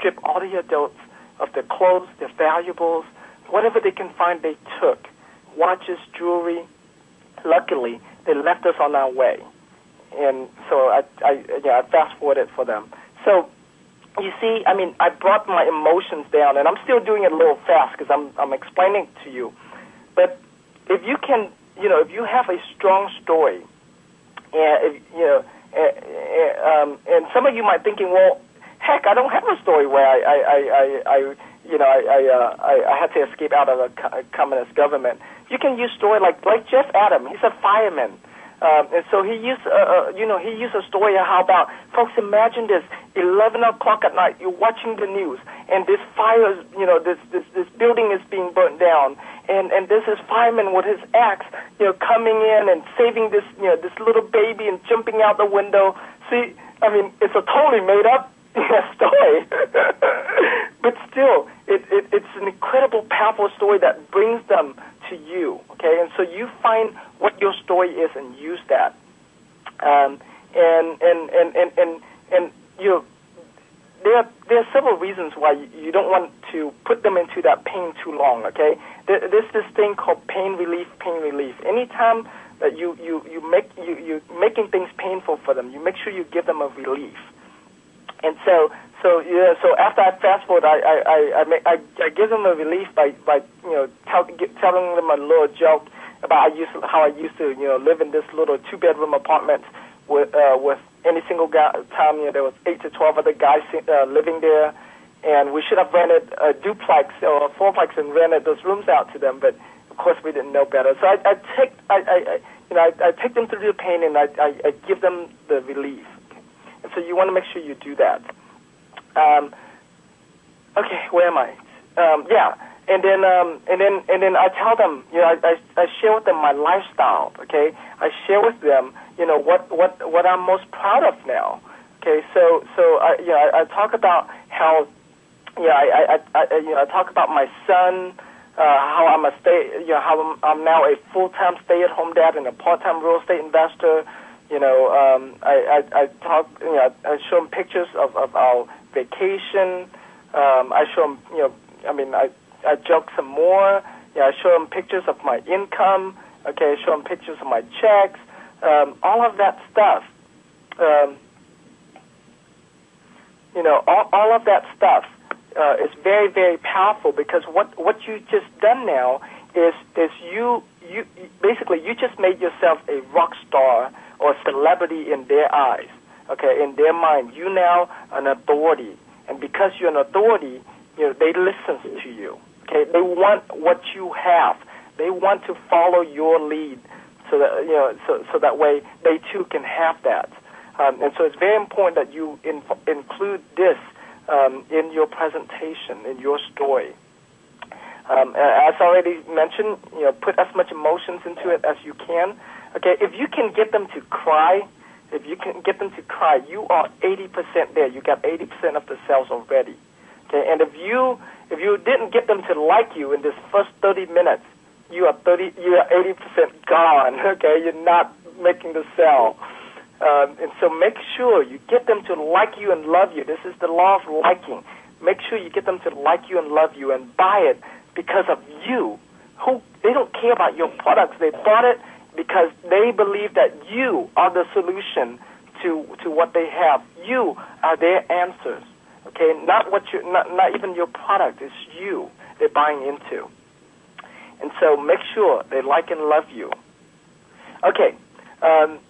strip all the adults of their clothes, their valuables, whatever they can find, they took. Watches, jewelry. Luckily, they left us on our way. And so I fast-forwarded for them. So, you see, I mean, I brought my emotions down, and I'm still doing it a little fast because I'm explaining it to you. But if you can, if you have a strong story, and and some of you might thinking, well, heck, I don't have a story where I had to escape out of a communist government. You can use story like Jeff Adam. He's a fireman. And so he used a story how about, folks, imagine this, 11 o'clock at night, you're watching the news, and this fire, this building is being burnt down, and there's this fireman with his axe, coming in and saving this, this little baby and jumping out the window. See, I mean, it's a totally made up story, but still, it's an incredible, powerful story that brings them to you, okay? And so you find what your story is and use that. And there are several reasons why you don't want to put them into that pain too long, okay? There's this thing called pain relief. Anytime that you're making things painful for them, you make sure you give them a relief. And so after I fast forward, I give them a relief by telling them a little joke about how I used to live in this little 2-bedroom apartment with any single time there was 8 to 12 other guys living there, and we should have rented a duplex or a fourplex and rented those rooms out to them, but of course we didn't know better. So I take them through the pain and I give them the relief. And so you want to make sure you do that. Okay, where am I? And then I tell them, I share with them my lifestyle. Okay, I share with them, what I'm most proud of now. Okay, so I talk about how, I talk about my son, how I'm how I'm now a full-time stay-at-home dad and a part-time real estate investor. I talk, I show them pictures of our vacation. I show them, I joke some more. I show them pictures of my income. Okay, I show them pictures of my checks. All of that stuff. All of that stuff is very, very powerful because what you just done now is you basically you just made yourself a rock star or celebrity in their eyes, okay, in their mind. You now an authority, and because you're an authority, they listen to you, okay. They want what you have. They want to follow your lead, so that so that way they too can have that. And so it's very important that you include this in your presentation, in your story. As already mentioned, put as much emotions into it as you can. Okay, if you can get them to cry, you are 80% there. You got 80% of the sales already. Okay, and if you didn't get them to like you in this first 30 minutes, you are 80% gone. Okay, you're not making the sale. And so make sure you get them to like you and love you. This is the law of liking. Make sure you get them to like you and love you and buy it because of you. They don't care about your products. They bought it because they believe that you are the solution to what they have. You are their answers. Okay, not even your product. It's you they're buying into. And so make sure they like and love you. Okay. And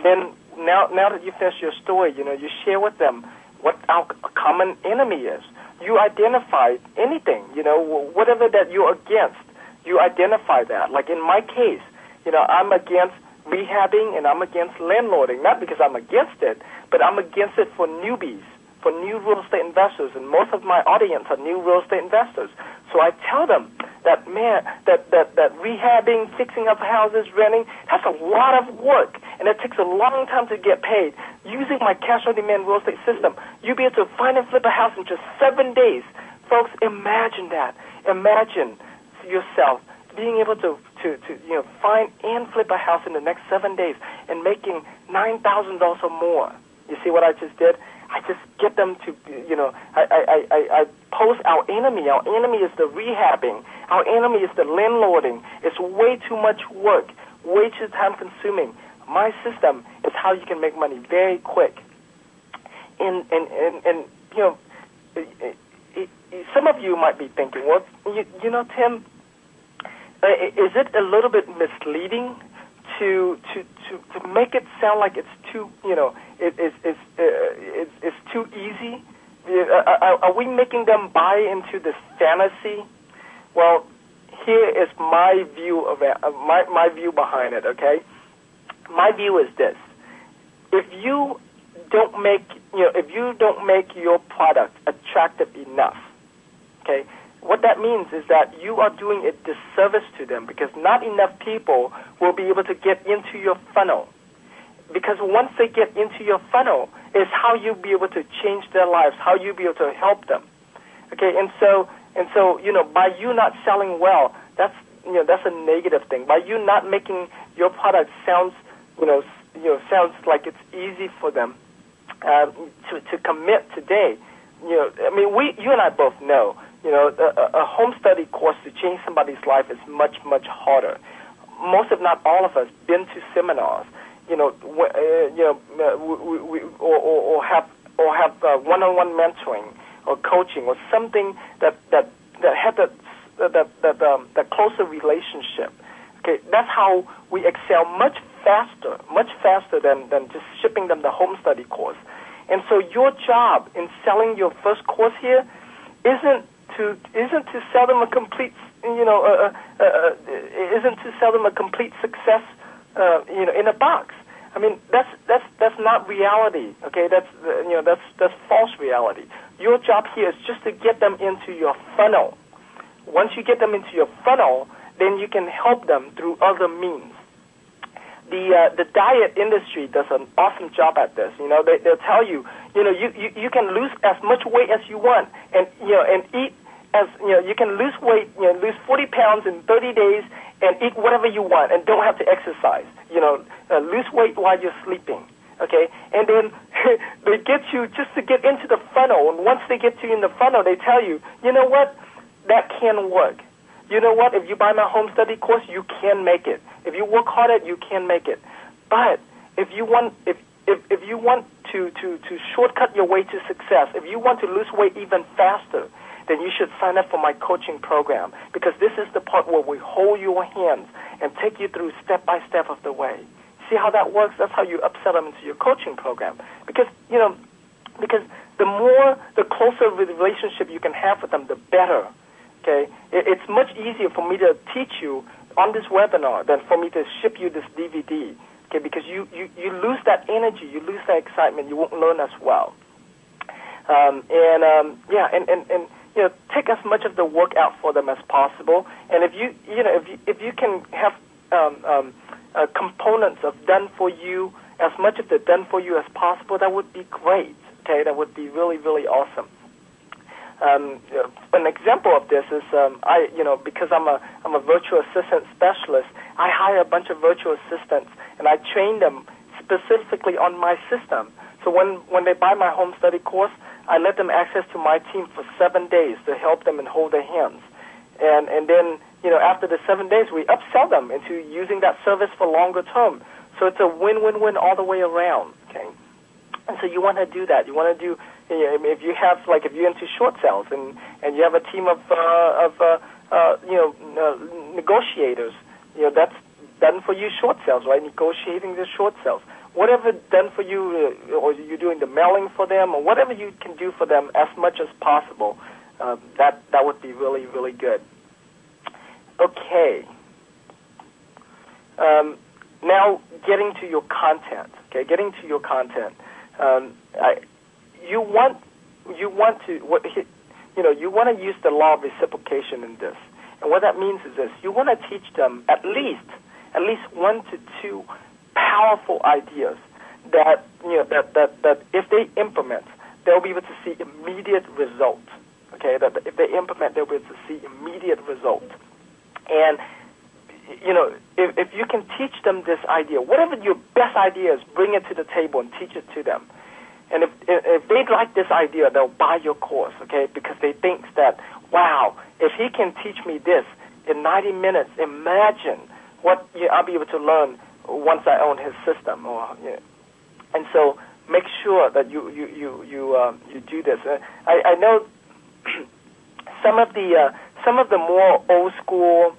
then now that you finish your story, you share with them what our common enemy is. You identify anything, whatever that you're against, you identify that. Like in my case, I'm against rehabbing and I'm against landlording, not because I'm against it, but I'm against it for newbies, for new real estate investors, and most of my audience are new real estate investors. So I tell them that, man, that rehabbing, fixing up houses, renting, that's a lot of work, and it takes a long time to get paid. Using my cash-on-demand real estate system, you'll be able to find and flip a house in just 7 days. Folks, imagine that. Imagine yourself being able to find and flip a house in the next 7 days and making $9,000 or more. You see what I just did? I just get them to, I post our enemy. Our enemy is the rehabbing. Our enemy is the landlording. It's way too much work, way too time consuming. My system is how you can make money very quick. And some of you might be thinking, well, Tim, is it a little bit misleading to make it sound like it's too, it's too easy? Are we making them buy into this fantasy? Well, here is my view of it, my view behind it. Okay, my view is this: if you don't make your product attractive enough, okay, what that means is that you are doing a disservice to them, because not enough people will be able to get into your funnel. Because once they get into your funnel, is how you'll be able to change their lives, how you'll be able to help them. Okay, and so by you not selling well, that's a negative thing. By you not making your product sounds like it's easy for them to commit today. You and I both know. A home study course to change somebody's life is much, much harder. Most, if not all of us, been to seminars, or have one-on-one mentoring or coaching or something that had that closer relationship. Okay, that's how we excel much faster than just shipping them the home study course. And so your job in selling your first course here isn't to sell them a complete success in a box. I mean, that's not reality. Okay, that's false reality. Your job here is just to get them into your funnel. Once you get them into your funnel, then you can help them through other means. The diet industry does an awesome job at this. They'll tell you, you can lose as much weight as you want, and eat as you can lose weight, lose 40 pounds in 30 days, and eat whatever you want, and don't have to exercise. Lose weight while you're sleeping. Okay, and then they get you just to get into the funnel, and once they get you in the funnel, they tell you, you know what, that can work. You know what? If you buy my home study course, you can make it. If you work hard at it, you can make it. But if you want to shortcut your way to success, if you want to lose weight even faster, then you should sign up for my coaching program, because this is the part where we hold your hands and take you through step by step of the way. See how that works? That's how you upsell them into your coaching program. Because the closer the relationship you can have with them, the better. Okay, it's much easier for me to teach you on this webinar than for me to ship you this DVD. Okay, because you lose that energy, you lose that excitement, you won't learn as well. Take as much of the work out for them as possible. And if you can have components of done for you, as much of the done for you as possible, that would be great. Okay, that would be really, really awesome. An example of this is because I'm a virtual assistant specialist, I hire a bunch of virtual assistants and I train them specifically on my system. So when they buy my home study course, I let them access to my team for 7 days to help them and hold their hands. And then after the 7 days, we upsell them into using that service for longer term. So it's a win-win-win all the way around. Okay. And so you want to do that. You want to do, if you have, if you're into short sales and you have a team of negotiators, that's done for you short sales, right? Negotiating the short sales. Whatever done for you, or you're doing the mailing for them, or whatever you can do for them as much as possible, that would be really, really good. Okay. Now getting to your content. Okay, getting to your content. You want to use the law of reciprocation in this, and what that means is this: you want to teach them at least 1 to 2 powerful ideas that if they implement, they'll be able to see immediate results. Okay, that if they implement, they'll be able to see immediate results. And if you can teach them this idea, whatever your best idea is, bring it to the table and teach it to them. And if they like this idea, they'll buy your course, okay, because they think that, wow, if he can teach me this in 90 minutes, imagine what I'll be able to learn once I own his system. And so make sure that you do this. I know some of the more old school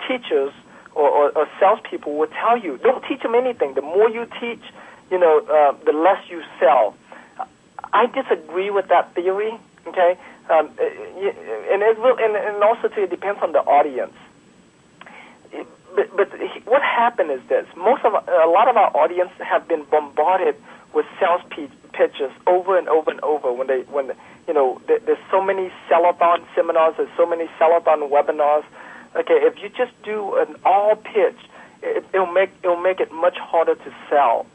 teachers or salespeople will tell you, don't teach them anything. The more you teach, the less you sell. I disagree with that theory. Okay, and also too, it depends on the audience. But what happened is this: a lot of our audience have been bombarded with sales pitches over and over and over. There's so many sell-a-thon seminars, there's so many sell-a-thon webinars. Okay, if you just do an all pitch, it'll make it much harder to sell.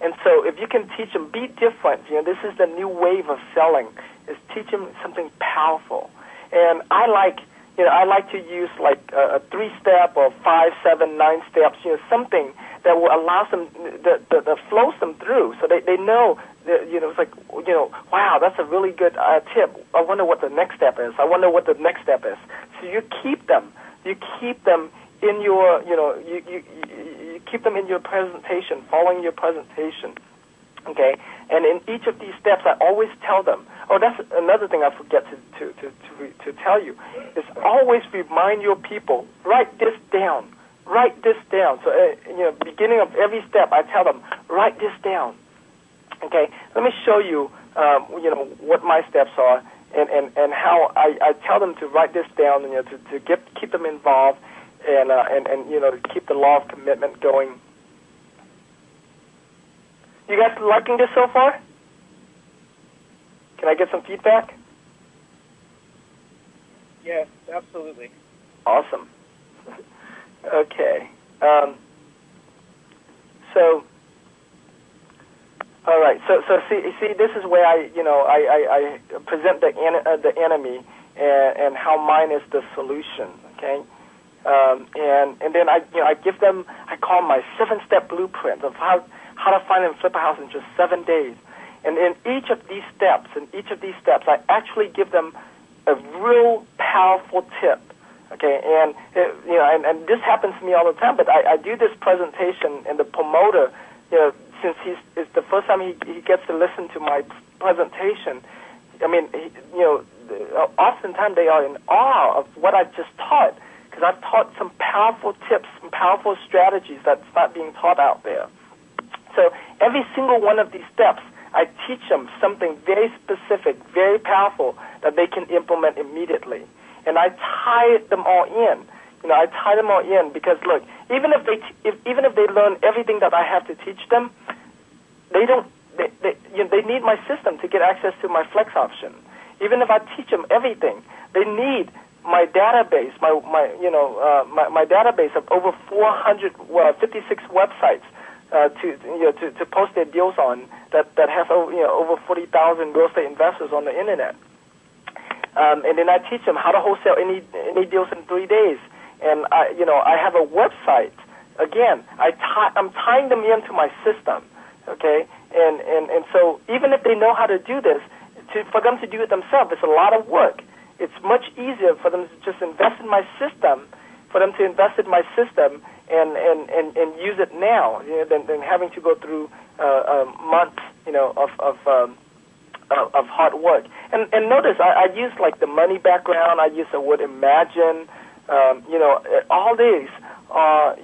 And so if you can teach them, be different. This is the new wave of selling, is teach them something powerful. And I like to use like a 3-step or 5, 7, 9 steps, something that will allow them, that flows them through, so they know that, it's like, wow, that's a really good tip. I wonder what the next step is. So you keep them in your, you keep them in your presentation, following your presentation, okay? And in each of these steps, I always tell them, that's another thing I forget to tell you, is always remind your people, write this down. So, beginning of every step, I tell them, write this down, okay? Let me show you, what my steps are and how I tell them to write this down, to keep them involved, and keep the law of commitment going. You guys liking this so far? Can I get some feedback? Yes, absolutely. Awesome. Okay. All right. So see, this is where I present the enemy and how mine is the solution. Okay. And then I give them, I call my 7-step blueprint of how to find and flip a house in just 7 days. And in each of these steps, I actually give them a real powerful tip. Okay, and and this happens to me all the time. But I do this presentation, and the promoter, since it's the first time he gets to listen to my presentation, I mean, oftentimes they are in awe of what I just taught, because I've taught some powerful tips, some powerful strategies that's not being taught out there. So every single one of these steps, I teach them something very specific, very powerful that they can implement immediately. And I tie them all in. I tie them all in because, look, even if they learn everything that I have to teach them, they need my system to get access to my Flex option. Even if I teach them everything, they need my database, my database of over 456 websites to post their deals on that has over 40,000 real estate investors on the internet. And then I teach them how to wholesale any deals in 3 days. And I have a website. Again, I'm tying them into my system. Okay, and so even if they know how to do this, for them to do it themselves, it's a lot of work. It's much easier for them to just invest in my system, and use it now, than having to go through months, of hard work. And notice I use like the money background. I use the word imagine. All these are,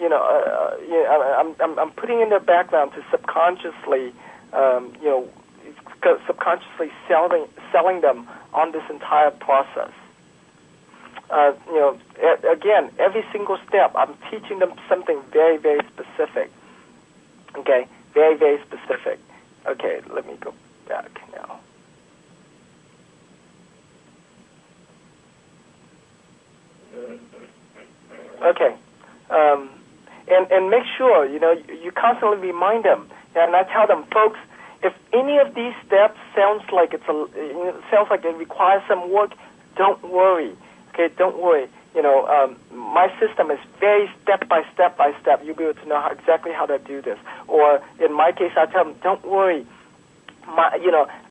I'm putting in the background to subconsciously, selling them on this entire process. Again, every single step, I'm teaching them something very, very specific. Okay, very, very specific. Okay, let me go back now. Okay, and make sure you constantly remind them, and I tell them, folks, if any of these steps sounds like it requires some work, don't worry. Okay, don't worry. my system is very step by step. You'll be able to know exactly how to do this. Or in my case, I tell them, don't worry.